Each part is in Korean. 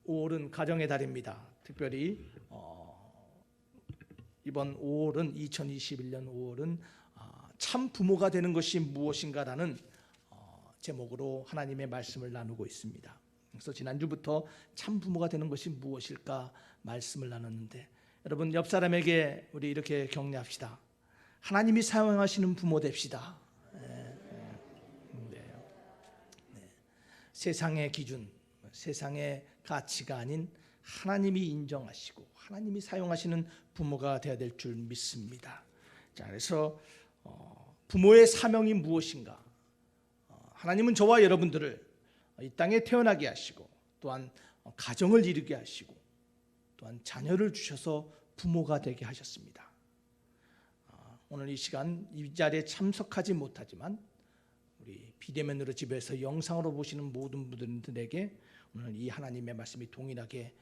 5월은 가정의 달입니다. 특별히 이번 5월은 2021년 5월은 참 부모가 되는 것이 무엇인가라는 제목으로 하나님의 말씀을 나누고 있습니다. 그래서 지난주부터 참 부모가 되는 것이 무엇일까 말씀을 나눴는데, 여러분 옆 사람에게 우리 이렇게 격려합시다. 하나님이 사용하시는 부모 됩시다. 세상의 기준, 세상의 가치가 아닌 하나님이 인정하시고 하나님이 사용하시는 부모가 되어야 될 줄 믿습니다. 자, 그래서 부모의 사명이 무엇인가? 하나님은 저와 여러분들을 이 땅에 태어나게 하시고 또한 가정을 이루게 하시고 또한 자녀를 주셔서 부모가 되게 하셨습니다. 오늘 이 시간 이 자리에 참석하지 못하지만 우리 비대면으로 집에서 영상으로 보시는 모든 분들에게 오늘 이 하나님의 말씀이 동일하게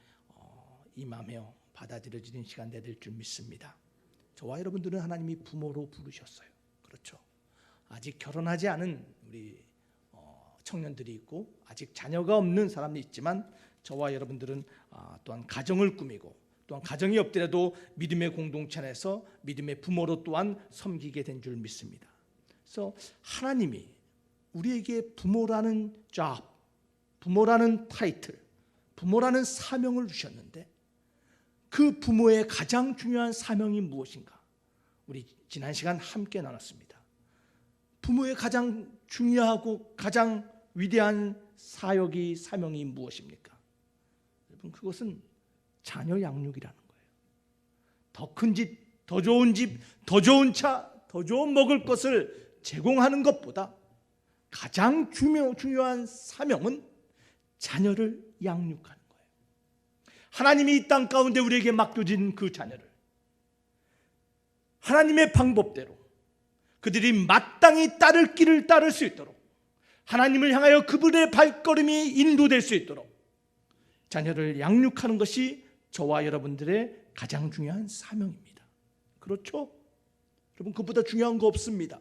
임하며 받아들여지는 시간 되야 될 줄 믿습니다. 저와 여러분들은 하나님이 부모로 부르셨어요. 그렇죠. 아직 결혼하지 않은 우리 청년들이 있고 아직 자녀가 없는 사람이 있지만 저와 여러분들은 또한 가정을 꾸미고 또한 가정이 없더라도 믿음의 공동체 안에서 믿음의 부모로 또한 섬기게 된 줄 믿습니다. 그래서 하나님이 우리에게 부모라는 잡, 부모라는 타이틀, 부모라는 사명을 주셨는데 그 부모의 가장 중요한 사명이 무엇인가? 우리 지난 시간 함께 나눴습니다. 부모의 가장 중요하고 가장 위대한 사역이 사명이 무엇입니까? 여러분, 그것은 자녀 양육이라는 거예요. 더 큰 집, 더 좋은 집, 더 좋은 차, 더 좋은 먹을 것을 제공하는 것보다 가장 중요한 사명은 자녀를 양육하는 거예요. 하나님이 이 땅 가운데 우리에게 맡겨진 그 자녀를 하나님의 방법대로 그들이 마땅히 따를 길을 따를 수 있도록 하나님을 향하여 그들의 발걸음이 인도될 수 있도록 자녀를 양육하는 것이 저와 여러분들의 가장 중요한 사명입니다. 그렇죠? 여러분, 그것보다 중요한 거 없습니다.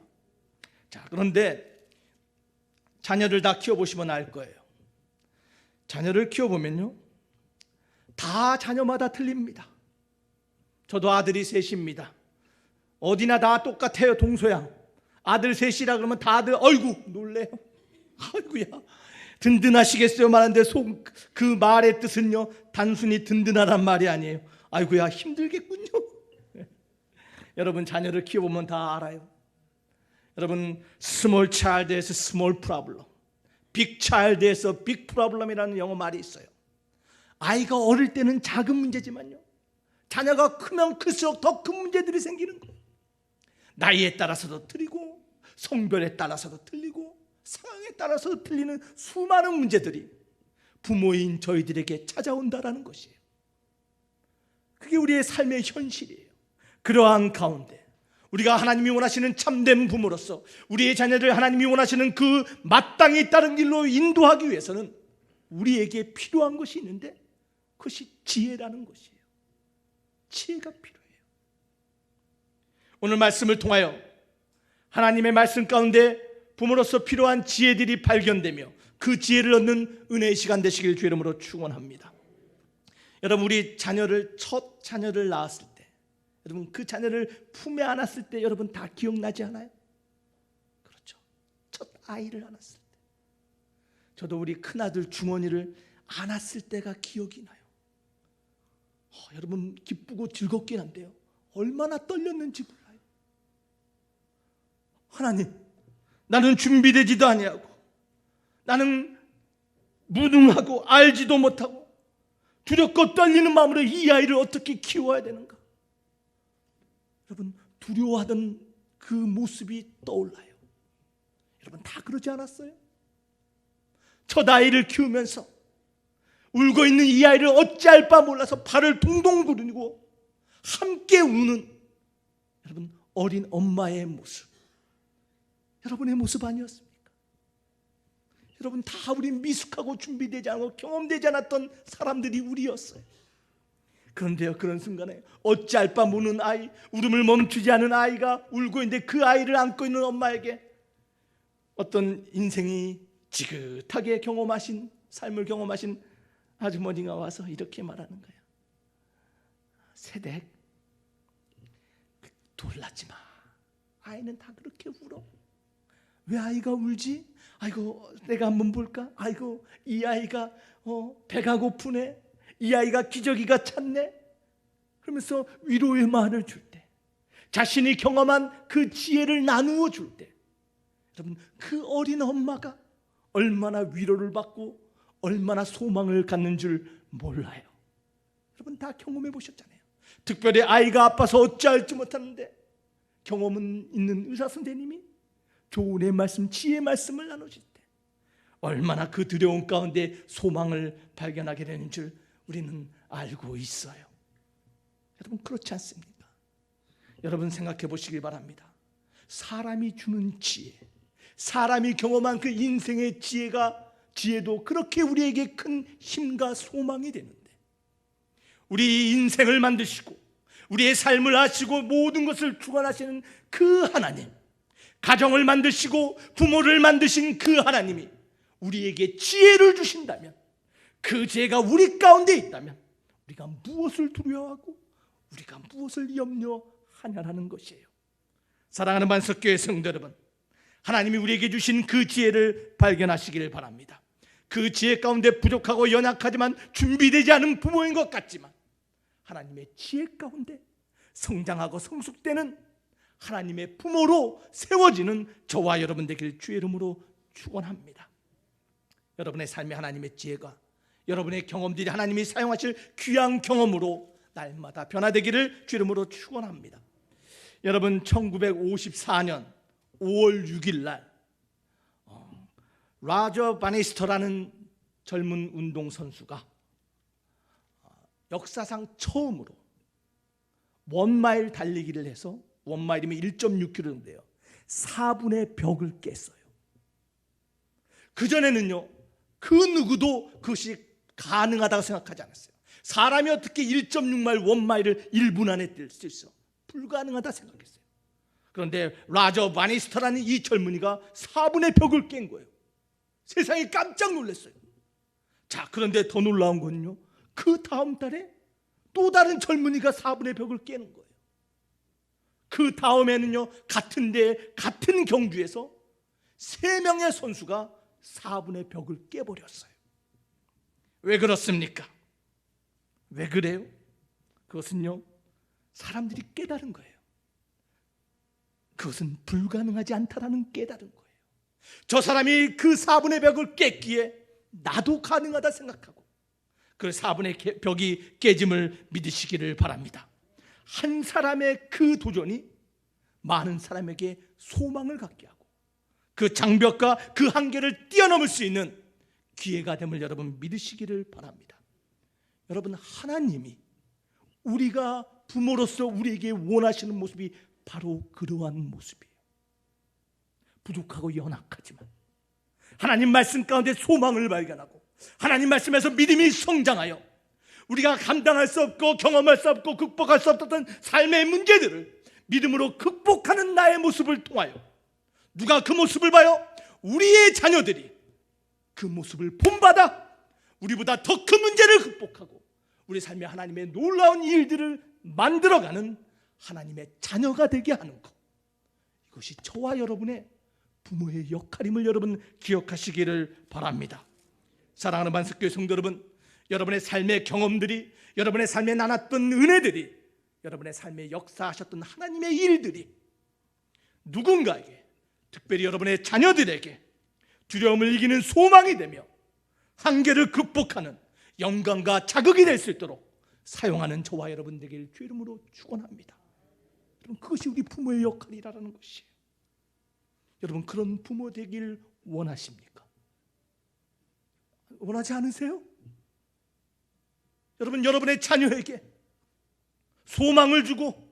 자, 그런데 자녀를 다 키워보시면 알 거예요. 자녀를 키워보면요, 다 자녀마다 틀립니다. 저도 아들이 셋입니다. 어디나 다 똑같아요. 동서양 아들 셋이라 그러면 다들 어이구 놀래요. 아이고야 든든하시겠어요 말하는데 그 말의 뜻은요 단순히 든든하란 말이 아니에요. 아이고야 힘들겠군요. 여러분, 자녀를 키워보면 다 알아요. 여러분, 스몰 차일드에서 스몰 프로블럼, 빅 차일드에서 빅 프로블럼이라는 영어 말이 있어요. 아이가 어릴 때는 작은 문제지만요, 자녀가 크면 클수록 더 큰 문제들이 생기는 거예요. 나이에 따라서도 틀리고 성별에 따라서도 틀리고 상황에 따라서도 틀리는 수많은 문제들이 부모인 저희들에게 찾아온다라는 것이에요. 그게 우리의 삶의 현실이에요. 그러한 가운데 우리가 하나님이 원하시는 참된 부모로서 우리의 자녀를 하나님이 원하시는 그 마땅히 따른 길로 인도하기 위해서는 우리에게 필요한 것이 있는데 그것이 지혜라는 것이에요. 지혜가 필요해요. 오늘 말씀을 통하여 하나님의 말씀 가운데 부모로서 필요한 지혜들이 발견되며 그 지혜를 얻는 은혜의 시간 되시길 주 이름으로 축원합니다. 여러분, 우리 첫 자녀를 낳았을 때, 여러분 그 자녀를 품에 안았을 때 여러분 다 기억나지 않아요? 그렇죠. 첫 아이를 안았을 때. 저도 우리 큰아들 중원이를 안았을 때가 기억이 나요. 여러분, 기쁘고 즐겁긴 한데요, 얼마나 떨렸는지 몰라요. 하나님, 나는 준비되지도 아니하고 나는 무능하고 알지도 못하고 두렵고 떨리는 마음으로 이 아이를 어떻게 키워야 되는가? 여러분, 두려워하던 그 모습이 떠올라요. 여러분, 다 그러지 않았어요? 첫 아이를 키우면서 울고 있는 이 아이를 어찌할 바 몰라서 발을 동동 구르고 함께 우는 여러분 어린 엄마의 모습, 여러분의 모습 아니었습니까? 여러분, 다 우리 미숙하고 준비되지 않고 경험되지 않았던 사람들이 우리였어요. 그런데요, 그런 순간에 어찌할 바 모르는 아이, 울음을 멈추지 않은 아이가 울고 있는데 그 아이를 안고 있는 엄마에게 어떤 인생이 지긋하게 경험하신, 삶을 경험하신 아주머니가 와서 이렇게 말하는 거야. 세댁, 놀라지 마. 아이는 다 그렇게 울어. 왜 아이가 울지? 아이고, 내가 한번 볼까? 아이고, 이 아이가 배가 고프네. 이 아이가 기저귀가 찼네. 그러면서 위로의 말을 줄 때, 자신이 경험한 그 지혜를 나누어 줄 때, 여러분, 그 어린 엄마가 얼마나 위로를 받고 얼마나 소망을 갖는 줄 몰라요. 여러분 다 경험해 보셨잖아요. 특별히 아이가 아파서 어찌할지 못하는데 경험은 있는 의사 선생님이 조언의 말씀, 지혜의 말씀을 나누실 때 얼마나 그 두려움 가운데 소망을 발견하게 되는 줄 우리는 알고 있어요. 여러분 그렇지 않습니까? 여러분 생각해 보시길 바랍니다. 사람이 주는 지혜, 사람이 경험한 그 인생의 지혜도 그렇게 우리에게 큰 힘과 소망이 되는데, 우리 인생을 만드시고 우리의 삶을 아시고 모든 것을 주관하시는 그 하나님, 가정을 만드시고 부모를 만드신 그 하나님이 우리에게 지혜를 주신다면, 그 지혜가 우리 가운데 있다면 우리가 무엇을 두려워하고 우리가 무엇을 염려하냐라는 것이에요. 사랑하는 만석교회 성도 여러분, 하나님이 우리에게 주신 그 지혜를 발견하시기를 바랍니다. 그 지혜 가운데 부족하고 연약하지만 준비되지 않은 부모인 것 같지만 하나님의 지혜 가운데 성장하고 성숙되는 하나님의 부모로 세워지는 저와 여러분 되길 주의 이름으로 축원합니다. 여러분의 삶에 하나님의 지혜가, 여러분의 경험들이 하나님이 사용하실 귀한 경험으로 날마다 변화되기를 주의 이름으로 축원합니다. 여러분 1954년 5월 6일 날 라저 바니스터라는 젊은 운동선수가 역사상 처음으로 원마일 달리기를 해서, 원마일이면 1.6km인데요 4분의 벽을 깼어요. 그전에는요 그 누구도 그것이 가능하다고 생각하지 않았어요. 사람이 어떻게 1.6마일 원마일을 1분 안에 뛸 수 있어? 불가능하다 생각했어요. 그런데 라저 바니스터라는 이 젊은이가 4분의 벽을 깬 거예요. 세상이 깜짝 놀랐어요. 자, 그런데 더 놀라운 건요, 그 다음 달에 또 다른 젊은이가 4분의 벽을 깨는 거예요. 그 다음에는요 같은 데 같은 경주에서 3명의 선수가 4분의 벽을 깨버렸어요. 왜 그렇습니까? 왜 그래요? 그것은요 사람들이 깨달은 거예요. 그것은 불가능하지 않다라는 깨달은 거예요. 저 사람이 그 4분의 벽을 깼기에 나도 가능하다 생각하고 그 4분의 벽이 깨짐을 믿으시기를 바랍니다. 한 사람의 그 도전이 많은 사람에게 소망을 갖게 하고 그 장벽과 그 한계를 뛰어넘을 수 있는 기회가 됨을 여러분 믿으시기를 바랍니다. 여러분 하나님이 우리가 부모로서 우리에게 원하시는 모습이 바로 그러한 모습이에요. 부족하고 연약하지만 하나님 말씀 가운데 소망을 발견하고 하나님 말씀에서 믿음이 성장하여 우리가 감당할 수 없고 경험할 수 없고 극복할 수 없었던 삶의 문제들을 믿음으로 극복하는 나의 모습을 통하여 누가 그 모습을 봐요? 우리의 자녀들이 그 모습을 본받아 우리보다 더 큰 문제를 극복하고 우리 삶에 하나님의 놀라운 일들을 만들어가는 하나님의 자녀가 되게 하는 것, 이것이 저와 여러분의 부모의 역할임을 여러분 기억하시기를 바랍니다. 사랑하는 만석교회 성도 여러분, 여러분의 삶의 경험들이, 여러분의 삶에 나눴던 은혜들이, 여러분의 삶에 역사하셨던 하나님의 일들이 누군가에게, 특별히 여러분의 자녀들에게 두려움을 이기는 소망이 되며 한계를 극복하는 영광과 자극이 될 수 있도록 사용하는 저와 여러분 되길 주의 이름으로 축원합니다. 여러분 그것이 우리 부모의 역할이라는 것이에요. 여러분 그런 부모 되길 원하십니까? 원하지 않으세요? 여러분 여러분의 자녀에게 소망을 주고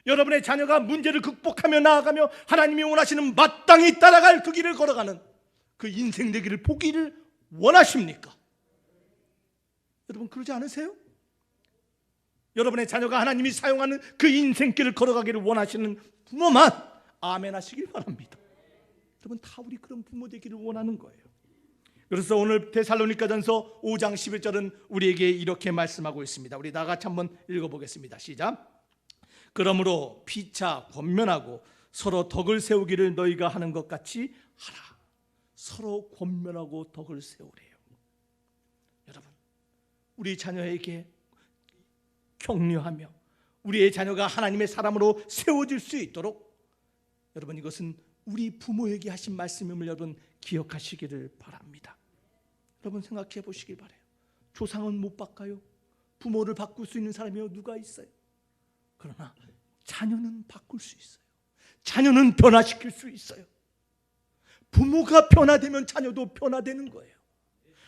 여러분의 자녀가 문제를 극복하며 나아가며 하나님이 원하시는 마땅히 따라갈 그 길을 걸어가는 그 인생 되기를 보기를 원하십니까? 여러분 그러지 않으세요? 여러분의 자녀가 하나님이 사용하는 그 인생길을 걸어가기를 원하시는 부모만 아멘 하시길 바랍니다. 여러분 다 우리 그런 부모 되기를 원하는 거예요. 그래서 오늘 데살로니가전서 5장 11절은 우리에게 이렇게 말씀하고 있습니다. 우리 다 같이 한번 읽어보겠습니다. 시작. 그러므로 피차 권면하고 서로 덕을 세우기를 너희가 하는 것 같이 하라. 서로 권면하고 덕을 세우래요. 여러분, 우리 자녀에게 격려하며 우리의 자녀가 하나님의 사람으로 세워질 수 있도록, 여러분, 이것은 우리 부모에게 하신 말씀임을 여러분 기억하시기를 바랍니다. 여러분 생각해 보시길 바라요. 조상은 못 바꿔요. 부모를 바꿀 수 있는 사람이 누가 있어요? 그러나 자녀는 바꿀 수 있어요. 자녀는 변화시킬 수 있어요. 부모가 변화되면 자녀도 변화되는 거예요.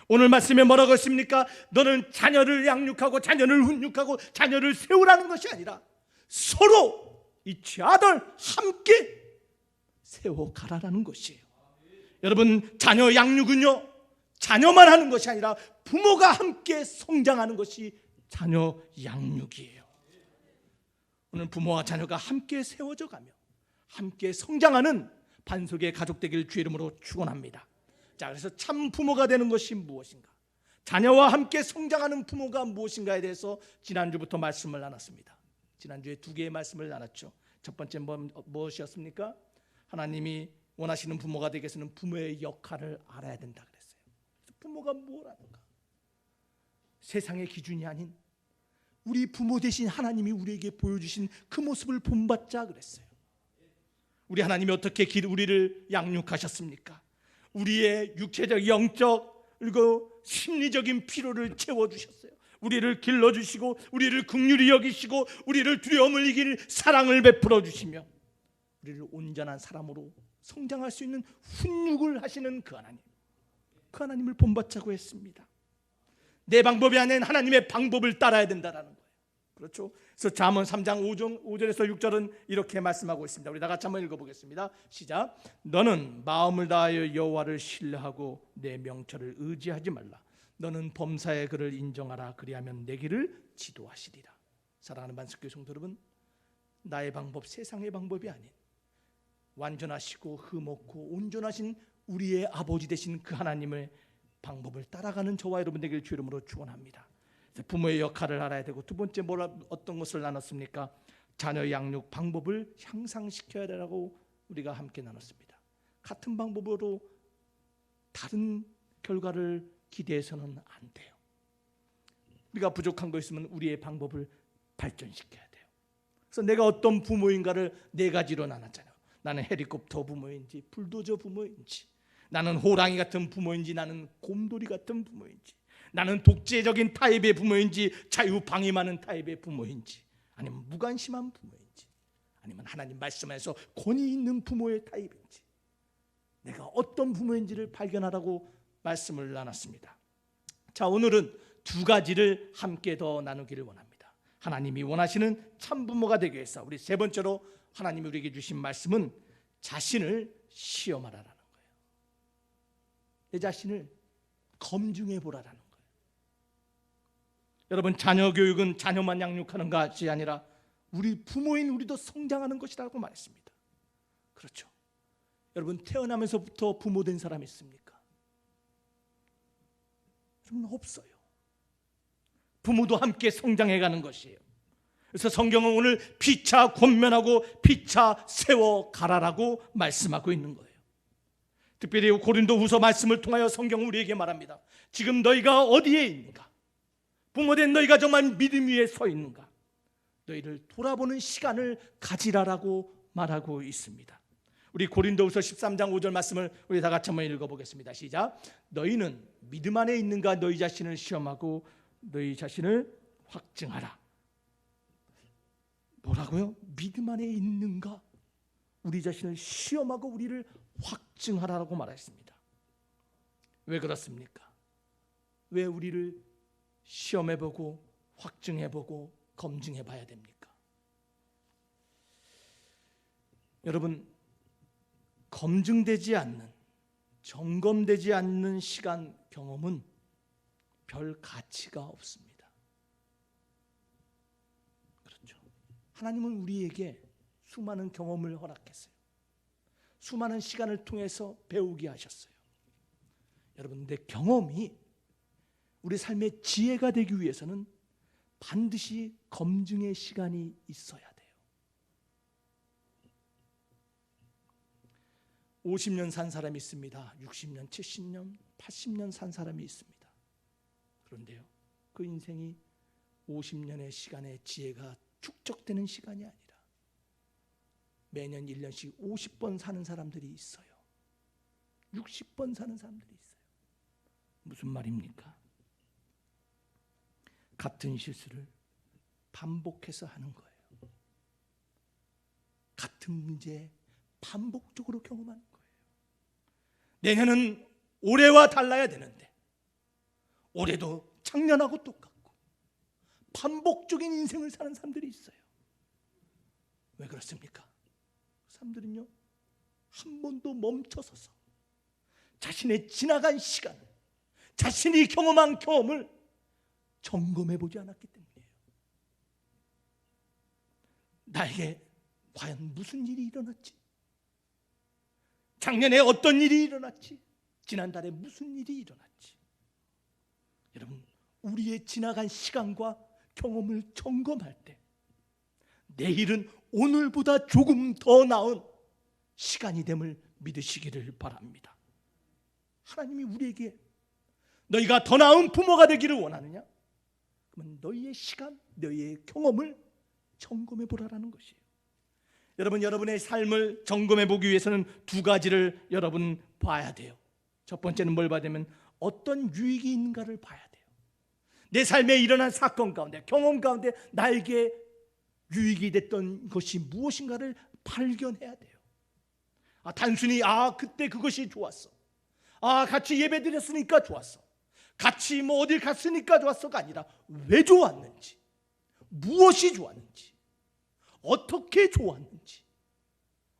오늘 말씀에 뭐라고 했습니까? 너는 자녀를 양육하고 자녀를 훈육하고 자녀를 세우라는 것이 아니라 서로 each other 함께 세워가라라는 것이에요. 여러분, 자녀 양육은요, 자녀만 하는 것이 아니라 부모가 함께 성장하는 것이 자녀 양육이에요. 오늘 부모와 자녀가 함께 세워져 가며 함께 성장하는 반석의 가족 되길 주의 이름으로 축원합니다. 자, 그래서 참 부모가 되는 것이 무엇인가? 자녀와 함께 성장하는 부모가 무엇인가에 대해서 지난주부터 말씀을 나눴습니다. 지난주에 두 개의 말씀을 나눴죠. 첫 번째 무엇이었습니까? 하나님이 원하시는 부모가 되기 위해서는 부모의 역할을 알아야 된다 그랬어요. 부모가 뭐라는가? 세상의 기준이 아닌 우리 부모 대신 하나님이 우리에게 보여주신 그 모습을 본받자 그랬어요. 우리 하나님이 어떻게 우리를 양육하셨습니까? 우리의 육체적, 영적, 그리고 심리적인 필요를 채워주셨어요. 우리를 길러주시고 우리를 긍휼히 여기시고 우리를 두려움을 이길 사랑을 베풀어 주시며 우리를 온전한 사람으로 성장할 수 있는 훈육을 하시는 그 하나님, 그 하나님을 본받자고 했습니다. 내 방법이 아닌 하나님의 방법을 따라야 된다는 거예요. 그렇죠? 그래서 잠언 3장 5절에서 6절은 이렇게 말씀하고 있습니다. 우리 다 같이 한번 읽어보겠습니다. 시작. 너는 마음을 다하여 여호와를 신뢰하고 내 명철을 의지하지 말라. 너는 범사의 그를 인정하라. 그리하면 내 길을 지도하시리라. 사랑하는 반석교회 성도 여러분, 나의 방법, 세상의 방법이 아닌 완전하시고 흠없고 온전하신 우리의 아버지 되신 그 하나님의 방법을 따라가는 저와 여러분 되길 주 이름으로 축원합니다. 부모의 역할을 알아야 되고, 두 번째 어떤 것을 나눴습니까? 자녀 양육 방법을 향상시켜야 되라고 우리가 함께 나눴습니다. 같은 방법으로 다른 결과를 기대해서는 안 돼요. 우리가 부족한 거 있으면 우리의 방법을 발전시켜야 돼요. 그래서 내가 어떤 부모인가를 네 가지로 나눴잖아요. 나는 헬리콥터 부모인지 불도저 부모인지, 나는 호랑이 같은 부모인지 나는 곰돌이 같은 부모인지, 나는 독재적인 타입의 부모인지 자유방임하는 타입의 부모인지, 아니면 무관심한 부모인지, 아니면 하나님 말씀에서 권위 있는 부모의 타입인지, 내가 어떤 부모인지를 발견하라고 말씀을 나눴습니다. 자, 오늘은 두 가지를 함께 더 나누기를 원합니다. 하나님이 원하시는 참 부모가 되기 위해서 우리 세 번째로 하나님이 우리에게 주신 말씀은 자신을 시험하라라는 거예요. 내 자신을 검증해 보라라는 거예요. 여러분, 자녀 교육은 자녀만 양육하는 것이 아니라 우리 부모인 우리도 성장하는 것이라고 말했습니다. 그렇죠. 여러분, 태어나면서부터 부모 된 사람 있습니까? 저는 없어요. 부모도 함께 성장해가는 것이에요. 그래서 성경은 오늘 피차 권면하고 피차 세워가라라고 말씀하고 있는 거예요. 특별히 고린도후서 말씀을 통하여 성경은 우리에게 말합니다. 지금 너희가 어디에 있는가? 부모된 너희가 정말 믿음 위에 서 있는가? 너희를 돌아보는 시간을 가지라라고 말하고 있습니다. 우리 고린도후서 13장 5절 말씀을 우리 다 같이 한번 읽어보겠습니다. 시작. 너희는 믿음 안에 있는가? 너희 자신을 시험하고 너희 자신을 확증하라. 뭐라고요? 믿음 안에 있는가? 우리 자신을 시험하고 우리를 확증하라고 말했습니다. 왜 그렇습니까? 왜 우리를 시험해보고 확증해보고 검증해봐야 됩니까? 여러분, 검증되지 않는, 점검되지 않는 시간 경험은 별 가치가 없습니다. 그렇죠. 하나님은 우리에게 수많은 경험을 허락했어요. 수많은 시간을 통해서 배우게 하셨어요. 여러분들의 경험이 우리 삶의 지혜가 되기 위해서는 반드시 검증의 시간이 있어야 돼요. 50년 산 사람이 있습니다. 60년, 70년, 80년 산 사람이 있습니다. 그런데요, 그 인생이 50년의 시간의 지혜가 축적되는 시간이 아니라 매년 1년씩 50번 사는 사람들이 있어요. 60번 사는 사람들이 있어요. 무슨 말입니까? 같은 실수를 반복해서 하는 거예요. 같은 문제 반복적으로 경험하는 거예요. 내년은 올해와 달라야 되는데 올해도 작년하고 똑같고 반복적인 인생을 사는 사람들이 있어요. 왜 그렇습니까? 그 사람들은요, 한 번도 멈춰서서 자신의 지나간 시간을, 자신이 경험한 경험을 점검해 보지 않았기 때문이에요. 나에게 과연 무슨 일이 일어났지? 작년에 어떤 일이 일어났지? 지난달에 무슨 일이 일어났지? 여러분, 우리의 지나간 시간과 경험을 점검할 때 내일은 오늘보다 조금 더 나은 시간이 됨을 믿으시기를 바랍니다. 하나님이 우리에게 너희가 더 나은 부모가 되기를 원하느냐? 그러면 너희의 시간, 너희의 경험을 점검해 보라라는 것이에요. 여러분, 여러분의 삶을 점검해 보기 위해서는 두 가지를 여러분 봐야 돼요. 첫 번째는 뭘 봐야 되면 어떤 유익이 있는가를 봐야 돼요. 내 삶에 일어난 사건 가운데, 경험 가운데 나에게 유익이 됐던 것이 무엇인가를 발견해야 돼요. 단순히 그때 그것이 좋았어, 같이 예배 드렸으니까 좋았어, 같이 어딜 갔으니까 좋았어가 아니라 왜 좋았는지, 무엇이 좋았는지, 어떻게 좋았는지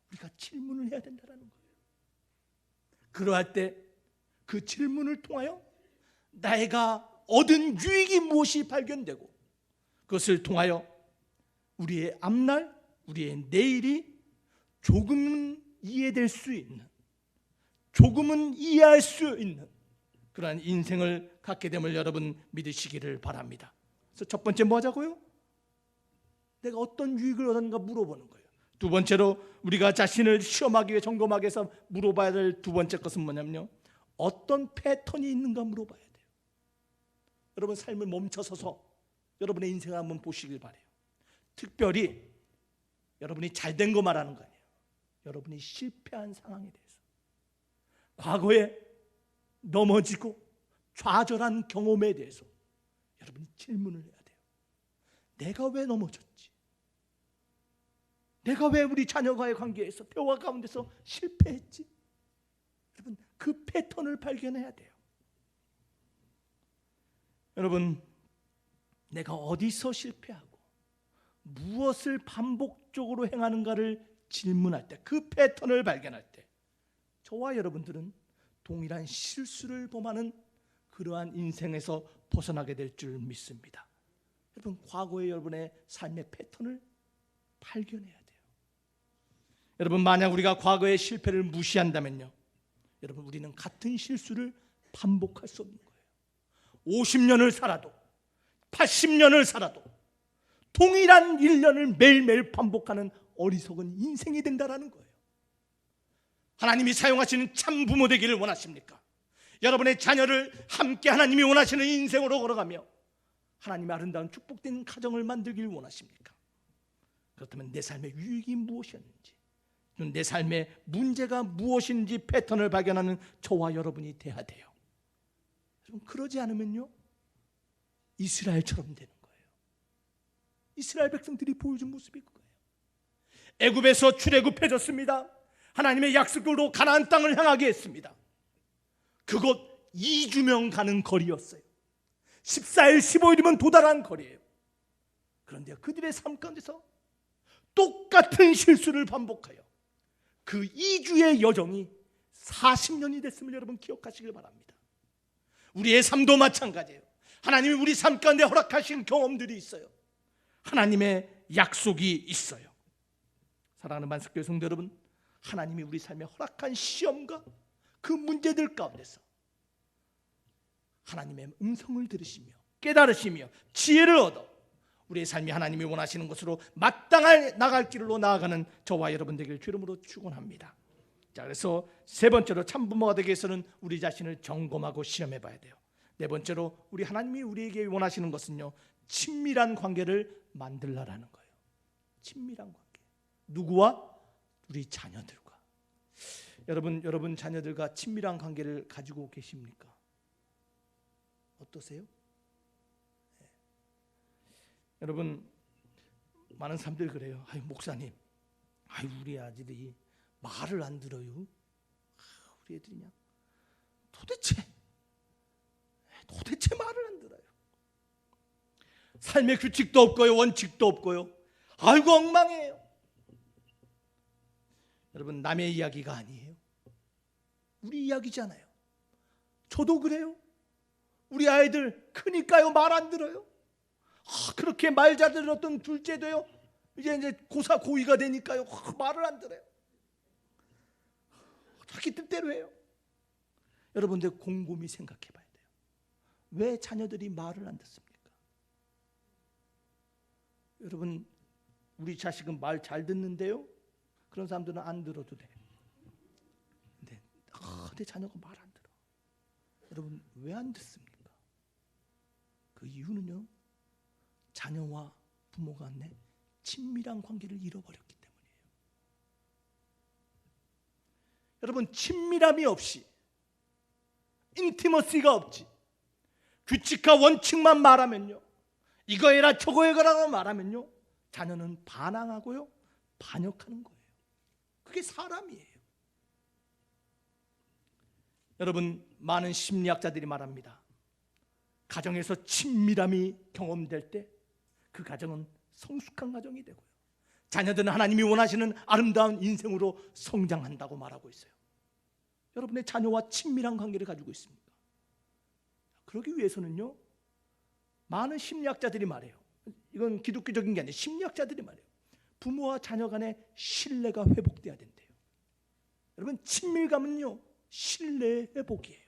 우리가 질문을 해야 된다는 거예요. 그러할 때 그 질문을 통하여 내가 얻은 유익이 무엇이 발견되고 그것을 통하여 우리의 앞날, 우리의 내일이 조금은 이해될 수 있는, 조금은 이해할 수 있는 그러한 인생을 갖게 됨을 여러분 믿으시기를 바랍니다. 그래서 첫 번째 뭐 하자고요? 내가 어떤 유익을 얻었는가 물어보는 거예요. 두 번째로 우리가 자신을 시험하기 위해 점검하기 위해서 물어봐야 될 두 번째 것은 뭐냐면요, 어떤 패턴이 있는가 물어봐야 돼요. 여러분 삶을 멈춰서서 여러분의 인생을 한번 보시길 바라요. 특별히 여러분이 잘된 거 말하는 거 아니에요. 여러분이 실패한 상황에 대해서, 과거에 넘어지고 좌절한 경험에 대해서 여러분이 질문을 해야 돼요. 내가 왜 넘어졌지? 내가 왜 우리 자녀와의 관계에서, 대화 가운데서 실패했지? 여러분, 그 패턴을 발견해야 돼요. 여러분, 내가 어디서 실패하고 무엇을 반복적으로 행하는가를 질문할 때, 그 패턴을 발견할 때 저와 여러분들은 동일한 실수를 범하는 그러한 인생에서 벗어나게 될 줄 믿습니다. 여러분, 과거의 여러분의 삶의 패턴을 발견해야 돼요. 여러분, 만약 우리가 과거의 실패를 무시한다면요, 여러분, 우리는 같은 실수를 반복할 수 없는 거예요. 50년을 살아도 80년을 살아도 동일한 1년을 매일매일 반복하는 어리석은 인생이 된다라는 거예요. 하나님이 사용하시는 참 부모 되기를 원하십니까? 여러분의 자녀를 함께 하나님이 원하시는 인생으로 걸어가며 하나님의 아름다운 축복된 가정을 만들기를 원하십니까? 그렇다면 내 삶의 유익이 무엇이었는지, 내 삶의 문제가 무엇인지 패턴을 발견하는 저와 여러분이 돼야 돼요. 그러지 않으면요, 이스라엘처럼 되는 거예요. 이스라엘 백성들이 보여준 모습이 그거예요. 애굽에서 출애굽해졌습니다. 하나님의 약속으로 가나안 땅을 향하게 했습니다. 그곳 2주면 가는 거리였어요. 14일 15일이면 도달한 거리예요. 그런데 그들의 삶 가운데서 똑같은 실수를 반복하여 그 2주의 여정이 40년이 됐음을 여러분 기억하시길 바랍니다. 우리의 삶도 마찬가지예요. 하나님이 우리 삶 가운데 허락하신 경험들이 있어요. 하나님의 약속이 있어요. 사랑하는 만석교회 성도 여러분, 하나님이 우리 삶에 허락한 시험과 그 문제들 가운데서 하나님의 음성을 들으시며 깨달으시며 지혜를 얻어 우리의 삶이 하나님이 원하시는 것으로 마땅할 나갈 길로 나아가는 저와 여러분 되길 주 이름으로 축원합니다. 자, 그래서 세 번째로 참부모가 되기 위해서는 우리 자신을 점검하고 시험해 봐야 돼요. 네 번째로 우리 하나님이 우리에게 원하시는 것은요, 친밀한 관계를 만들라라는 거예요. 친밀한 관계. 누구와? 우리 자녀들과. 여러분 자녀들과 친밀한 관계를 가지고 계십니까? 어떠세요? 네. 여러분, 많은 사람들이 그래요. 아유, 목사님, 아유, 우리 아들이 말을 안 들어요. 우리 애들이 그냥 도대체 말을 안 들어요. 삶의 규칙도 없고요, 원칙도 없고요. 아이고, 엉망이에요. 여러분, 남의 이야기가 아니에요. 우리 이야기잖아요. 저도 그래요. 우리 아이들 크니까요, 말 안 들어요. 그렇게 말 잘 들었던 둘째도요, 이제 고4, 고2가 되니까요, 말을 안 들어요. 자기 뜻대로 해요. 여러분들 곰곰이 생각해 봐야 돼요. 왜 자녀들이 말을 안 듣습니까? 여러분, 우리 자식은 말 잘 듣는데요, 그런 사람들은 안 들어도 돼요. 근데 내 자녀가 말 안 들어. 여러분, 왜 안 듣습니까? 그 이유는요, 자녀와 부모 간의 친밀한 관계를 잃어버렸기 때문이에요. 여러분, 친밀함이 없이, 인티머시가 없지, 규칙과 원칙만 말하면요, 이거 해라 저거 해라고 말하면요, 자녀는 반항하고요, 반역하는 거예요. 그게 사람이에요. 여러분, 많은 심리학자들이 말합니다. 가정에서 친밀함이 경험될 때 그 가정은 성숙한 가정이 되고요, 자녀들은 하나님이 원하시는 아름다운 인생으로 성장한다고 말하고 있어요. 여러분의 자녀와 친밀한 관계를 가지고 있습니까? 그러기 위해서는요, 많은 심리학자들이 말해요. 이건 기독교적인 게 아니에요. 심리학자들이 말해요. 부모와 자녀 간의 신뢰가 회복돼야 된대요. 여러분, 친밀감은요, 신뢰의 회복이에요.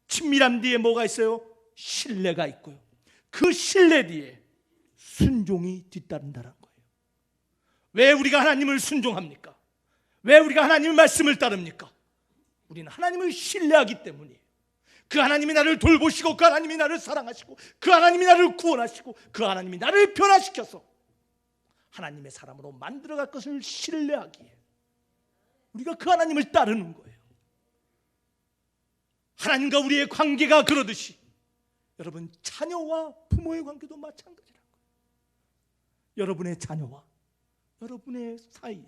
친밀함 뒤에 뭐가 있어요? 신뢰가 있고요, 그 신뢰 뒤에 순종이 뒤따른다는 거예요. 왜 우리가 하나님을 순종합니까? 왜 우리가 하나님의 말씀을 따릅니까? 우리는 하나님을 신뢰하기 때문이에요. 그 하나님이 나를 돌보시고, 그 하나님이 나를 사랑하시고, 그 하나님이 나를 구원하시고, 그 하나님이 나를 변화시켜서 하나님의 사람으로 만들어갈 것을 신뢰하기에 우리가 그 하나님을 따르는 거예요. 하나님과 우리의 관계가 그러듯이 여러분, 자녀와 부모의 관계도 마찬가지라는 거예요. 여러분의 자녀와 여러분의 사이에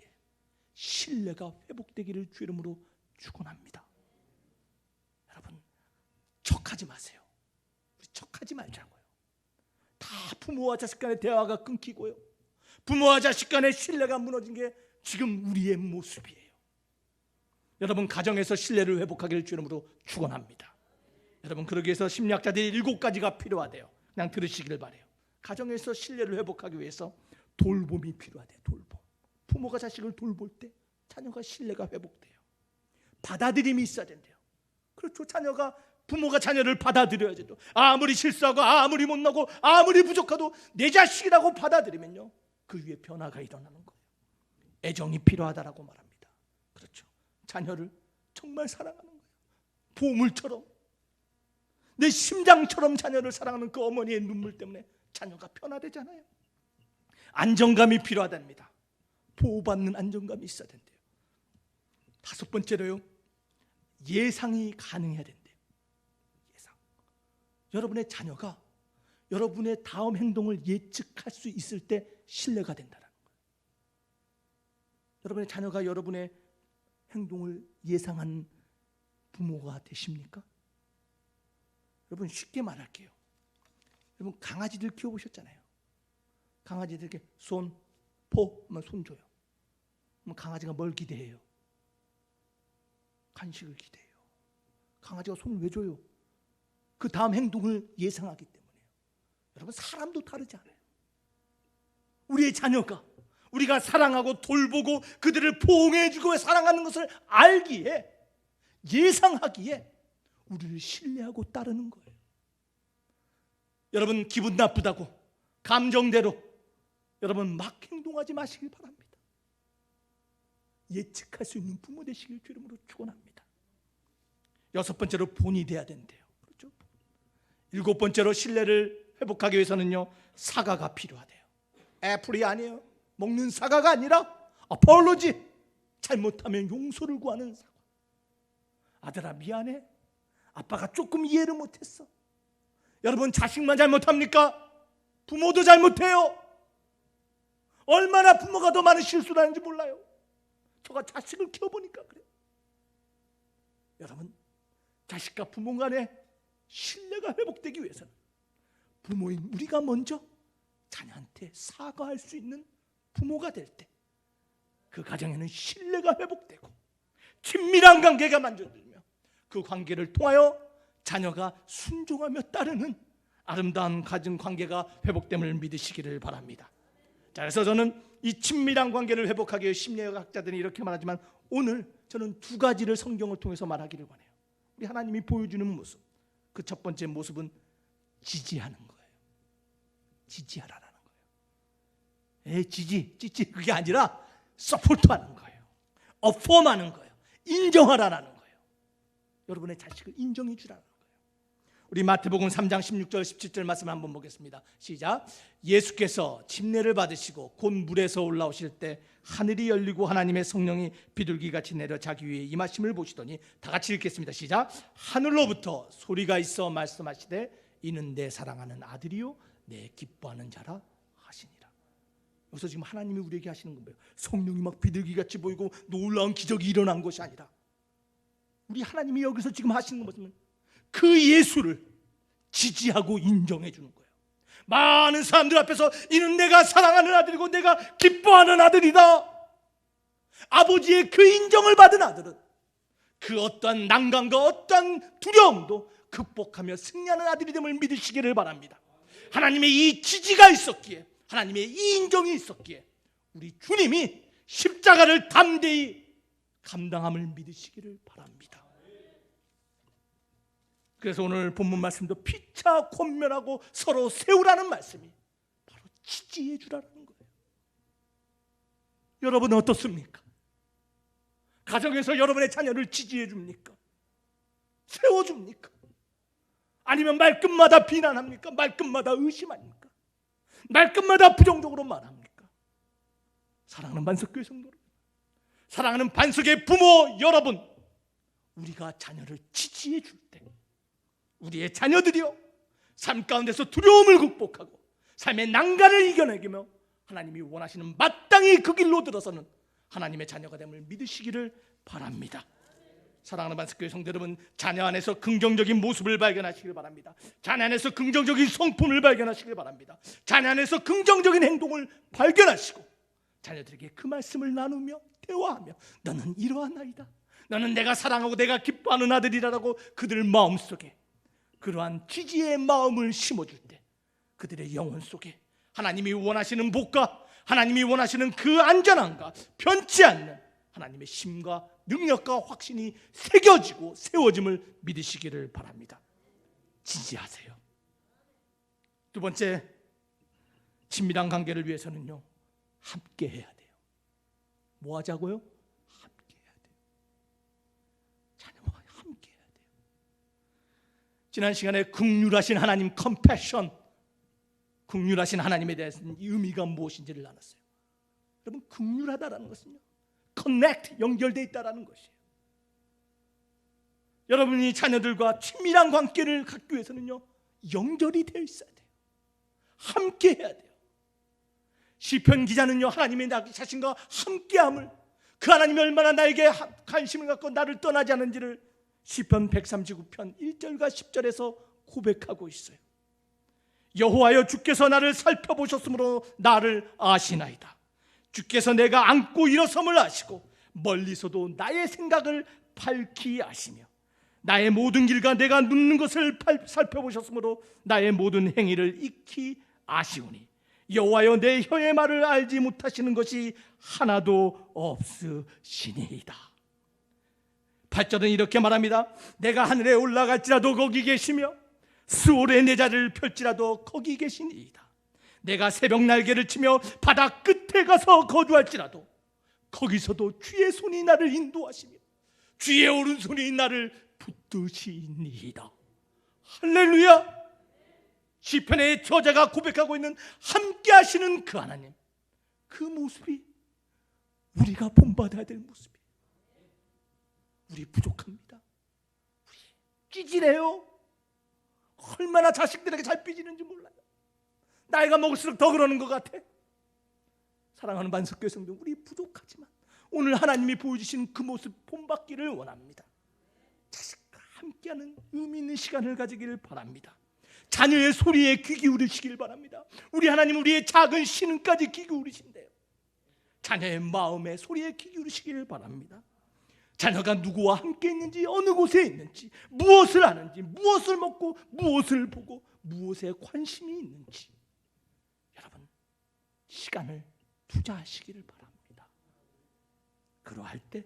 신뢰가 회복되기를 주 이름으로 축원합니다. 여러분, 척하지 마세요. 우리 척하지 말자고요. 다 부모와 자식 간의 대화가 끊기고요, 부모와 자식 간의 신뢰가 무너진 게 지금 우리의 모습이에요. 여러분, 가정에서 신뢰를 회복하기를 주 이름으로 축원합니다. 여러분, 그러기 위해서 심리학자들이 7가지가 필요하대요. 그냥 들으시기를 바래요. 가정에서 신뢰를 회복하기 위해서 돌봄이 필요하대요. 돌봄. 부모가 자식을 돌볼 때 자녀가 신뢰가 회복돼요. 받아들임이 있어야 된대요. 그렇죠. 부모가 자녀를 받아들여야죠. 또 아무리 실수하고 아무리 못나고 아무리 부족하도 내 자식이라고 받아들이면요, 그 위에 변화가 일어나는 거예요. 애정이 필요하다라고 말합니다. 그렇죠. 자녀를 정말 사랑하는 거예요. 보물처럼, 내 심장처럼 자녀를 사랑하는 그 어머니의 눈물 때문에 자녀가 변화되잖아요. 안정감이 필요하답니다. 보호받는 안정감이 있어야 된대요. 5번째로요, 예상이 가능해야 된대요. 예상. 여러분의 자녀가 여러분의 다음 행동을 예측할 수 있을 때 신뢰가 된다는 거예요. 여러분의 자녀가 여러분의 행동을 예상하는 부모가 되십니까? 여러분, 쉽게 말할게요. 여러분, 강아지들 키워보셨잖아요. 강아지들 이렇게 손, 포 하면 손 줘요. 그럼 강아지가 뭘 기대해요? 간식을 기대해요. 강아지가 손을 왜 줘요? 그 다음 행동을 예상하기 때문에요. 여러분, 사람도 다르지 않아요. 우리의 자녀가 우리가 사랑하고 돌보고 그들을 포옹해주고 사랑하는 것을 알기에, 예상하기에 우리를 신뢰하고 따르는 거예요. 여러분 기분 나쁘다고 감정대로 여러분 막 행동하지 마시길 바랍니다. 예측할 수 있는 부모 되시길 주 이름으로 축원합니다. 6번째로 본이 돼야 된대요. 그렇죠? 7번째로 신뢰를 회복하기 위해서는요, 사과가 필요하대요. 애플이 아니에요. 먹는 사과가 아니라 아폴로지, 잘못하면 용서를 구하는 사과. 아들아 미안해, 아빠가 조금 이해를 못했어. 여러분 자식만 잘못합니까? 부모도 잘못해요. 얼마나 부모가 더 많은 실수를 하는지 몰라요. 제가 자식을 키워보니까 그래요. 여러분 자식과 부모 간의 신뢰가 회복되기 위해서는 부모인 우리가 먼저 자녀한테 사과할 수 있는 부모가 될 때 그 가정에는 신뢰가 회복되고 친밀한 관계가 만들어지며 그 관계를 통하여 자녀가 순종하며 따르는 아름다운 가정 관계가 회복됨을 믿으시기를 바랍니다. 자, 그래서 저는 이 친밀한 관계를 회복하기 위해 심리학자들이 이렇게 말하지만 오늘 저는 2가지를 성경을 통해서 말하기를 원해요. 우리 하나님이 보여주는 모습, 그 첫 번째 모습은 지지하는 거예요. 지지하라는 거예요. 지지 그게 아니라 서포트하는 거예요. 어펌하는 거예요. 인정하라는 거예요. 여러분의 자식을 인정해 주라는 거예요. 우리 마태복음 3장 16절 17절 말씀 한번 보겠습니다. 시작. 예수께서 침례를 받으시고 곧 물에서 올라오실 때 하늘이 열리고 하나님의 성령이 비둘기같이 내려 자기 위에 임하심을 보시더니, 다 같이 읽겠습니다. 시작. 하늘로부터 소리가 있어 말씀하시되 이는 내 사랑하는 아들이요 내 기뻐하는 자라 하시니라. 여기서 지금 하나님이 우리에게 하시는 건 뭐예요? 성령이 막 비둘기같이 보이고 놀라운 기적이 일어난 것이 아니라 우리 하나님이 여기서 지금 하시는 것은 그 예수를 지지하고 인정해 주는 거예요. 많은 사람들 앞에서 이는 내가 사랑하는 아들이고 내가 기뻐하는 아들이다. 아버지의 그 인정을 받은 아들은 그 어떠한 난관과 어떠한 두려움도 극복하며 승리하는 아들이 됨을 믿으시기를 바랍니다. 하나님의 이 지지가 있었기에, 하나님의 이 인정이 있었기에 우리 주님이 십자가를 담대히 감당함을 믿으시기를 바랍니다. 그래서 오늘 본문 말씀도 피차 권면하고 서로 세우라는 말씀이 바로 지지해 주라는 거예요. 여러분은 어떻습니까? 가정에서 여러분의 자녀를 지지해 줍니까? 세워줍니까? 아니면 말끝마다 비난합니까? 말끝마다 의심합니까? 말끝마다 부정적으로 말합니까? 사랑하는 반석교회 성도 여러분, 사랑하는 반석의 부모 여러분, 우리가 자녀를 지지해 줄 때 우리의 자녀들이요 삶 가운데서 두려움을 극복하고 삶의 난간을 이겨내기며 하나님이 원하시는 마땅히 그 길로 들어서는 하나님의 자녀가 됨을 믿으시기를 바랍니다. 사랑하는 반석교회 성도 여러분, 자녀 안에서 긍정적인 모습을 발견하시길 바랍니다. 자녀 안에서 긍정적인 성품을 발견하시길 바랍니다. 자녀 안에서 긍정적인 행동을 발견하시고 자녀들에게 그 말씀을 나누며 대화하며 너는 이러한 아이다, 너는 내가 사랑하고 내가 기뻐하는 아들이라고 그들 마음속에 그러한 지지의 마음을 심어줄 때 그들의 영혼 속에 하나님이 원하시는 복과 하나님이 원하시는 그 안전함과 변치 않는 하나님의 심과 능력과 확신이 새겨지고 세워짐을 믿으시기를 바랍니다. 지지하세요. 2번째, 친밀한 관계를 위해서는요, 함께 해야 돼요. 뭐 하자고요? 함께 해야 돼요. 자녀와 함께 해야 돼요. 지난 시간에 긍휼하신 하나님, 컴패션, 긍휼하신 하나님에 대한 의미가 무엇인지를 나눴어요. 여러분, 긍휼하다라는 것은요, 커넥트, 연결되어 있다라는 것이에요. 여러분이 자녀들과 친밀한 관계를 갖기 위해서는요, 연결이 되어 있어야 돼요. 함께 해야 돼요. 시편 기자는요, 하나님의 자신과 함께함을, 그 하나님이 얼마나 나에게 관심을 갖고 나를 떠나지 않은지를 시편 139편 1절과 10절에서 고백하고 있어요. 여호와여, 주께서 나를 살펴보셨으므로 나를 아시나이다. 주께서 내가 앉고 일어섬을 아시고 멀리서도 나의 생각을 밝히 아시며 나의 모든 길과 내가 눕는 것을 살펴보셨으므로 나의 모든 행위를 익히 아시오니 여호와여, 내 혀의 말을 알지 못하시는 것이 하나도 없으시니이다. 8절은 이렇게 말합니다. 내가 하늘에 올라갈지라도 거기 계시며 스올에 내 자리를 펼지라도 거기 계시니이다. 내가 새벽 날개를 치며 바다 끝에 가서 거주할지라도 거기서도 주의 손이 나를 인도하시며 주의 오른손이 나를 붙드시니이다. 할렐루야. 시편의 저자가 고백하고 있는 함께 하시는 그 하나님, 그 모습이 우리가 본받아야 될 모습이에요. 우리 부족합니다. 우리 찌질해요. 얼마나 자식들에게 잘 삐지는지 몰라요. 나이가 먹을수록 더 그러는 것 같아. 사랑하는 만석교회 성도, 우리 부족하지만 오늘 하나님이 보여주신 그 모습 본받기를 원합니다. 자식과 함께하는 의미 있는 시간을 가지기를 바랍니다. 자녀의 소리에 귀 기울이시길 바랍니다. 우리 하나님 우리의 작은 신음까지 귀 기울이신대요. 자녀의 마음의 소리에 귀 기울이시길 바랍니다. 자녀가 누구와 함께 있는지, 어느 곳에 있는지, 무엇을 하는지, 무엇을 먹고 무엇을 보고 무엇에 관심이 있는지 여러분 시간을 투자하시기를 바랍니다. 그러할 때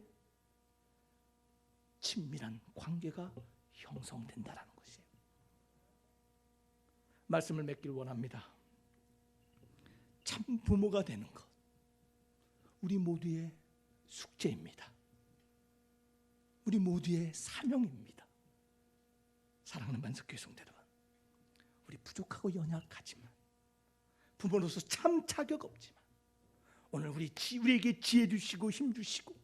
친밀한 관계가 형성된다는 것이에요. 말씀을 맺길 원합니다. 참 부모가 되는 것 우리 모두의 숙제입니다. 우리 모두의 사명입니다. 사랑하는 만석교회 성도 여러분, 우리 부족하고 연약하지만 부모로서 참 자격 없지만 오늘 우리에게 지혜 주시고 힘 주시고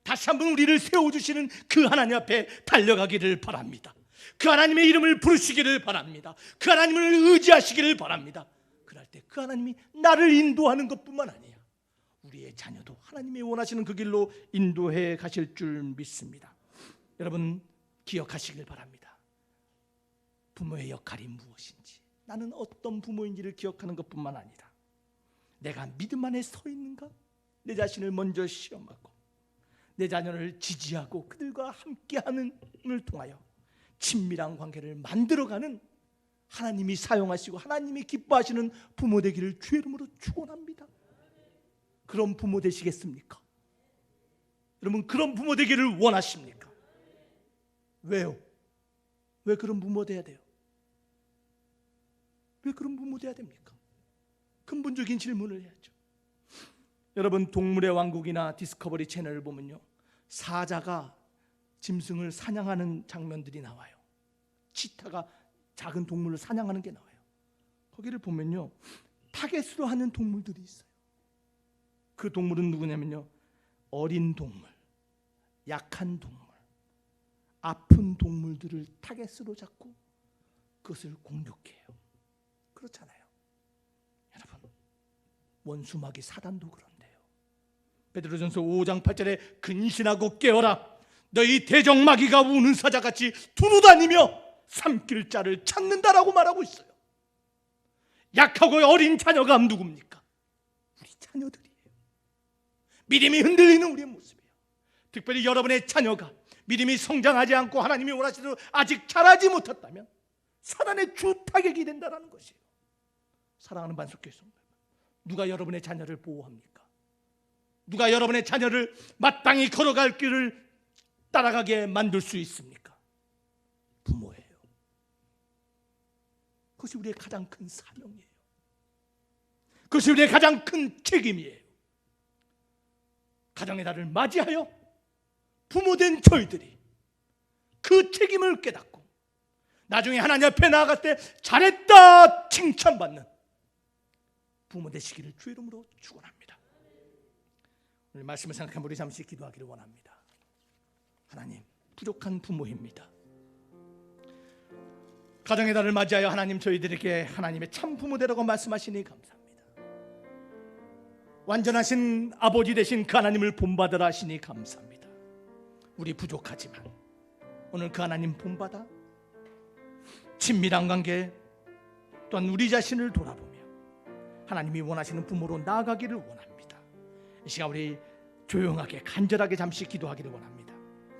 다시 한번 우리를 세워주시는 그 하나님 앞에 달려가기를 바랍니다. 그 하나님의 이름을 부르시기를 바랍니다. 그 하나님을 의지하시기를 바랍니다. 그럴 때 그 하나님이 나를 인도하는 것뿐만 아니라 우리의 자녀도 하나님이 원하시는 그 길로 인도해 가실 줄 믿습니다. 여러분 기억하시길 바랍니다. 부모의 역할이 무엇인지, 나는 어떤 부모인지를 기억하는 것뿐만 아니라 내가 믿음 안에 서 있는가, 내 자신을 먼저 시험하고 내 자녀를 지지하고 그들과 함께하는을 통하여 친밀한 관계를 만들어가는 하나님이 사용하시고 하나님이 기뻐하시는 부모 되기를 주의 이름으로 축원합니다. 그런 부모 되시겠습니까? 여러분 그런 부모 되기를 원하십니까? 왜요? 왜 그런 부모 돼야 돼요? 왜 그런 부모 돼야 됩니까? 근본적인 질문을 해야죠. 여러분 동물의 왕국이나 디스커버리 채널을 보면요, 사자가 짐승을 사냥하는 장면들이 나와요. 치타가 작은 동물을 사냥하는 게 나와요. 거기를 보면요, 타겟으로 하는 동물들이 있어요. 그 동물은 누구냐면요, 어린 동물, 약한 동물, 아픈 동물들을 타겟으로 잡고 그것을 공격해요. 그렇잖아요. 여러분 원수마귀 사단도 그런데요. 베드로전서 5장 8절에 근신하고 깨어라, 너희 대적마귀가 우는 사자같이 두루다니며 삼킬 자를 찾는다라고 말하고 있어요. 약하고 어린 자녀가 누굽니까? 우리 자녀들이에요. 믿음이 흔들리는 우리의 모습이에요. 특별히 여러분의 자녀가 믿음이 성장하지 않고 하나님이 원하시는 아직 자라지 못했다면 사단의 주 타격이 된다는 것이에요. 사랑하는 만석교회 성도, 누가 여러분의 자녀를 보호합니까? 누가 여러분의 자녀를 마땅히 걸어갈 길을 따라가게 만들 수 있습니까? 부모예요. 그것이 우리의 가장 큰 사명이에요. 그것이 우리의 가장 큰 책임이에요. 가정의 달을 맞이하여 부모된 저희들이 그 책임을 깨닫고 나중에 하나님 앞에 나아갈 때 잘했다 칭찬받는 부모 되시기를 주의 이름으로 축원합니다. 오늘 말씀을 생각하면 우리 잠시 기도하기를 원합니다. 하나님, 부족한 부모입니다. 가정의 달을 맞이하여 하나님 저희들에게 하나님의 참 부모 되라고 말씀하시니 감사합니다. 완전하신 아버지 되신 그 하나님을 본받으라 하시니 감사합니다. 우리 부족하지만 오늘 그 하나님 본받아 친밀한 관계 또한 우리 자신을 돌아보며 하나님이 원하시는 부모로 나아가기를 원합니다. 이 시간 우리 조용하게 간절하게 잠시 기도하기를 원합니다.